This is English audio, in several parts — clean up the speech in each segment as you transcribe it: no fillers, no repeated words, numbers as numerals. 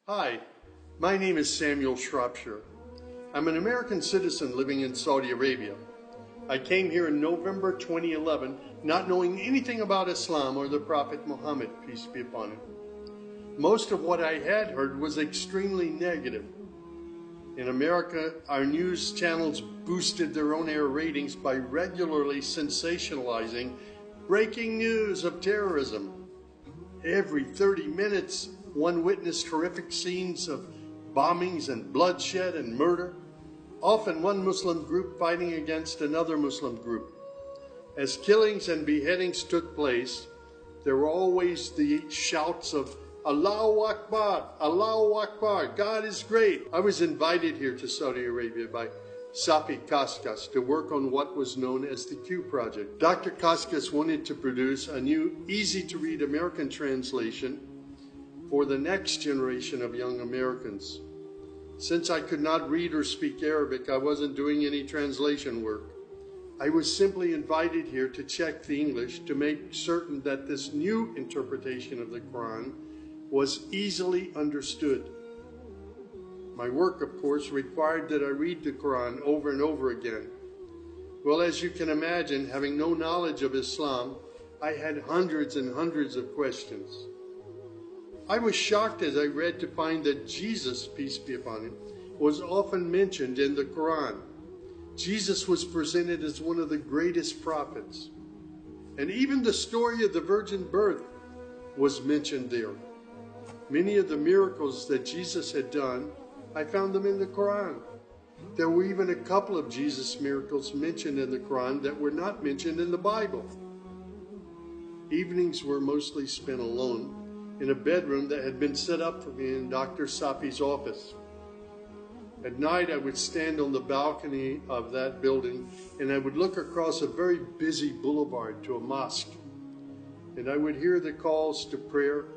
Hi, my name is Samuel Shropshire. I'm an American citizen living in Saudi Arabia. I came here in November 2011, not knowing anything about Islam or the Prophet Muhammad, peace be upon him. Most of what I had heard was extremely negative. In America, our news channels boosted their on-air ratings by regularly sensationalizing breaking news of terrorism. Every 30 minutes, one witnessed horrific scenes of bombings and bloodshed and murder, often one Muslim group fighting against another Muslim group. As killings and beheadings took place, there were always the shouts of Allahu Akbar, Allahu Akbar, God is great. I was invited here to Saudi Arabia by Safi Kaskas to work on what was known as the Q Project. Dr. Kaskas wanted to produce a new, easy-to-read American translation for the next generation of young Americans. Since I could not read or speak Arabic, I wasn't doing any translation work. I was simply invited here to check the English to make certain that this new interpretation of the Quran was easily understood. My work, of course, required that I read the Quran over and over again. Well, as you can imagine, having no knowledge of Islam, I had hundreds and hundreds of questions. I was shocked as I read to find that Jesus, peace be upon him, was often mentioned in the Quran. Jesus was presented as one of the greatest prophets. And even the story of the virgin birth was mentioned there. Many of the miracles that Jesus had done, I found them in the Quran. There were even a couple of Jesus miracles mentioned in the Quran that were not mentioned in the Bible. Evenings were mostly spent alone in a bedroom that had been set up for me in Dr. Safi's office. At night, I would stand on the balcony of that building and I would look across a very busy boulevard to a mosque. And I would hear the calls to prayer.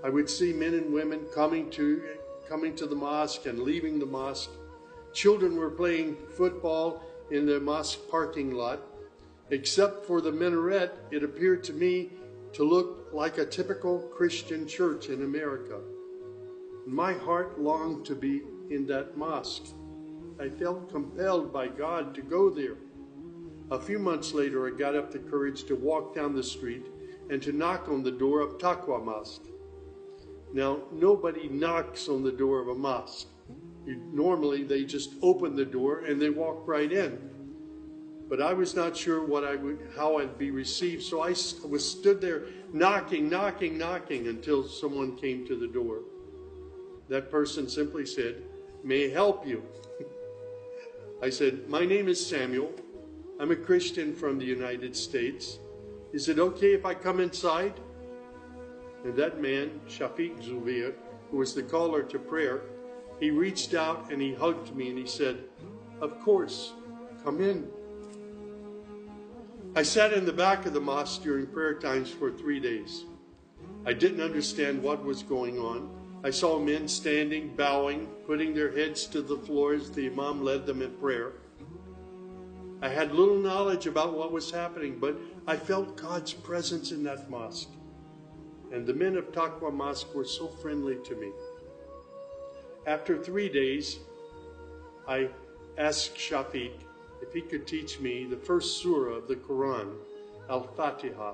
I would see men and women coming to the mosque and leaving the mosque. Children were playing football in the mosque parking lot. Except for the minaret, it appeared to me to look like a typical Christian church in America. My heart longed to be in that mosque. I felt compelled by God to go there. A few months later, I got up the courage to walk down the street and to knock on the door of Taqwa Mosque. Now, nobody knocks on the door of a mosque. Normally, they just open the door and they walk right in. But I was not sure how I'd be received, so I stood there knocking until someone came to the door. That person simply said, "May I help you?" I said, "My name is Samuel. I'm a Christian from the United States. Is it okay if I come inside?" And that man, Shafiq Zubir, who was the caller to prayer, he reached out and he hugged me and he said, "Of course, come in." I sat in the back of the mosque during prayer times for 3 days. I didn't understand what was going on. I saw men standing, bowing, putting their heads to the floor as the Imam led them in prayer. I had little knowledge about what was happening, but I felt God's presence in that mosque. And the men of Taqwa Mosque were so friendly to me. After 3 days, I asked Shafiq if he could teach me the first surah of the Quran, Al-Fatiha.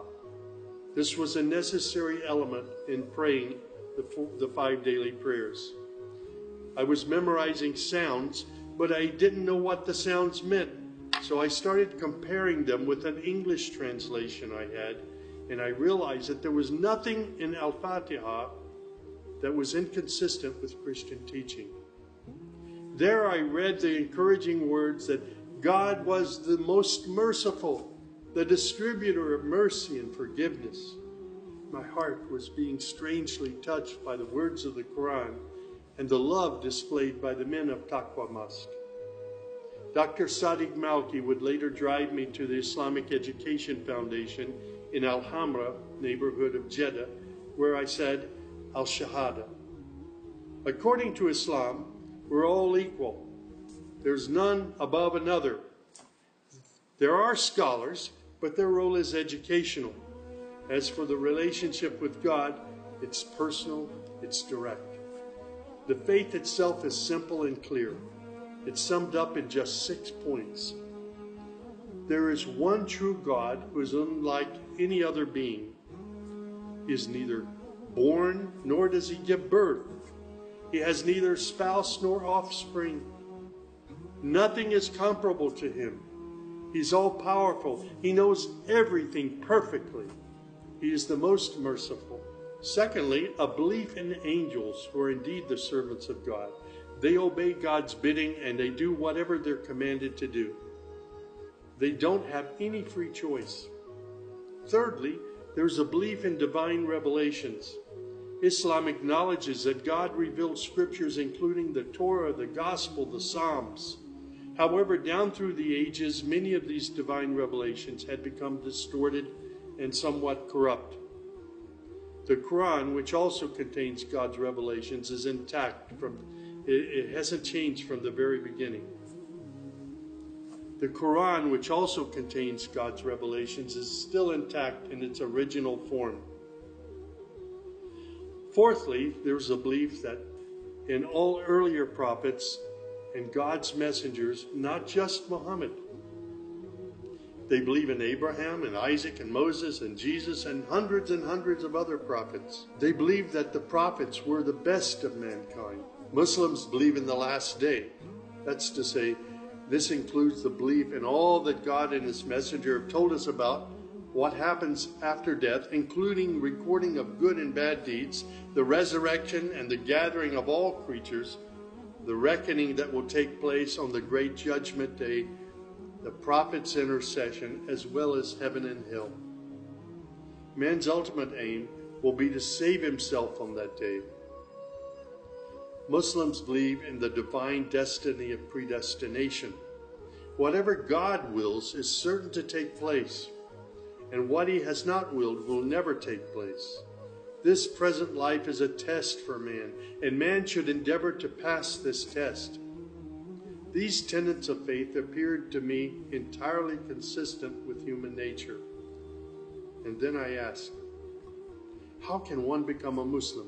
This was a necessary element in praying the 5 daily prayers. I was memorizing sounds, but I didn't know what the sounds meant. So I started comparing them with an English translation I had, and I realized that there was nothing in Al-Fatiha that was inconsistent with Christian teaching. There I read the encouraging words that God was the most merciful, the distributor of mercy and forgiveness. My heart was being strangely touched by the words of the Quran and the love displayed by the men of Taqwa Mosque. Dr. Sadiq Malki would later drive me to the Islamic Education Foundation in Al-Hamra, neighborhood of Jeddah, where I said Al-Shahada. According to Islam, we're all equal. There's none above another. There are scholars, but their role is educational. As for the relationship with God, it's personal, it's direct. The faith itself is simple and clear. It's summed up in just 6 points. There is one true God who is unlike any other being. He is neither born nor does he give birth. He has neither spouse nor offspring. Nothing is comparable to him. He's all-powerful. He knows everything perfectly. He is the most merciful. Secondly, a belief in angels who are indeed the servants of God. They obey God's bidding and they do whatever they're commanded to do. They don't have any free choice. Thirdly, there's a belief in divine revelations. Islam acknowledges that God revealed scriptures including the Torah, the Gospel, the Psalms. However, down through the ages, many of these divine revelations had become distorted and somewhat corrupt. The Quran, which also contains God's revelations, is intact. It hasn't changed from the very beginning. The Quran, which also contains God's revelations, is still intact in its original form. Fourthly, there's a belief that in all earlier prophets and God's messengers, not just Muhammad. They believe in Abraham and Isaac and Moses and Jesus and hundreds of other prophets. They believe that the prophets were the best of mankind. Muslims believe in the last day. That's to say, this includes the belief in all that God and his messenger have told us about what happens after death, including recording of good and bad deeds, the resurrection and the gathering of all creatures, the reckoning that will take place on the great judgment day, the prophet's intercession, as well as heaven and hell. Man's ultimate aim will be to save himself on that day. Muslims believe in the divine destiny of predestination. Whatever God wills is certain to take place, and what he has not willed will never take place. This present life is a test for man, and man should endeavor to pass this test. These tenets of faith appeared to me entirely consistent with human nature. And then I asked, how can one become a Muslim?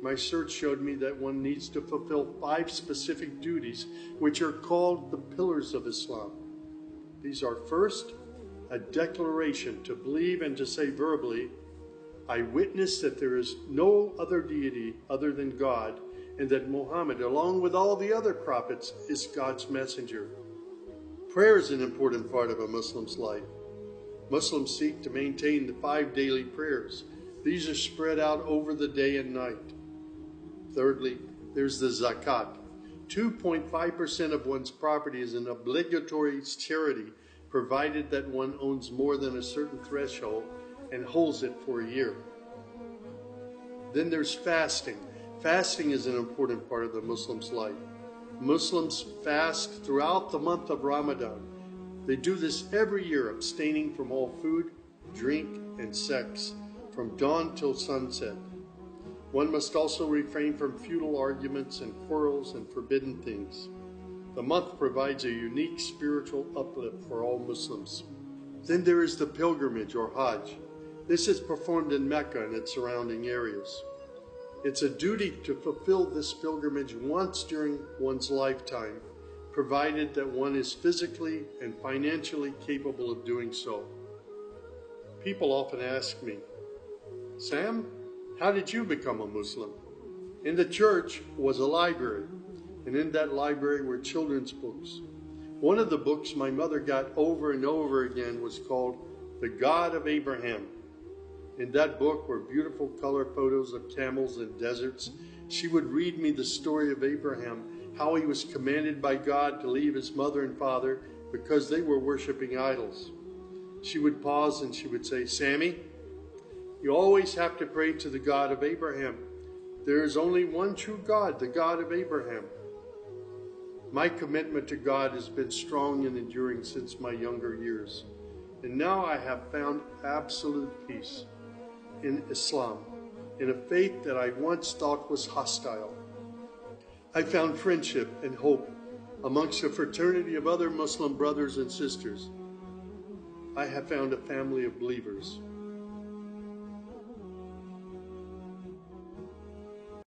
My search showed me that one needs to fulfill 5 specific duties, which are called the pillars of Islam. These are: first, a declaration to believe and to say verbally, I witness that there is no other deity other than God, and that Muhammad, along with all the other prophets, is God's messenger. Prayer is an important part of a Muslim's life. Muslims seek to maintain the 5 daily prayers. These are spread out over the day and night. Thirdly, there's the zakat. 2.5% of one's property is an obligatory charity, provided that one owns more than a certain threshold and holds it for a year. Then there's fasting. Fasting is an important part of the Muslim's life. Muslims fast throughout the month of Ramadan. They do this every year, abstaining from all food, drink, and sex, from dawn till sunset. One must also refrain from futile arguments and quarrels and forbidden things. The month provides a unique spiritual uplift for all Muslims. Then there is the pilgrimage or Hajj. This is performed in Mecca and its surrounding areas. It's a duty to fulfill this pilgrimage once during one's lifetime, provided that one is physically and financially capable of doing so. People often ask me, Sam, how did you become a Muslim? In the church was a library, and in that library were children's books. One of the books my mother got over and over again was called The God of Abraham. In that book were beautiful color photos of camels and deserts. She would read me the story of Abraham, how he was commanded by God to leave his mother and father because they were worshiping idols. She would pause and she would say, Sammy, you always have to pray to the God of Abraham. There is only one true God, the God of Abraham. My commitment to God has been strong and enduring since my younger years. And now I have found absolute peace in Islam, in a faith that I once thought was hostile. I found friendship and hope amongst a fraternity of other Muslim brothers and sisters. I have found a family of believers.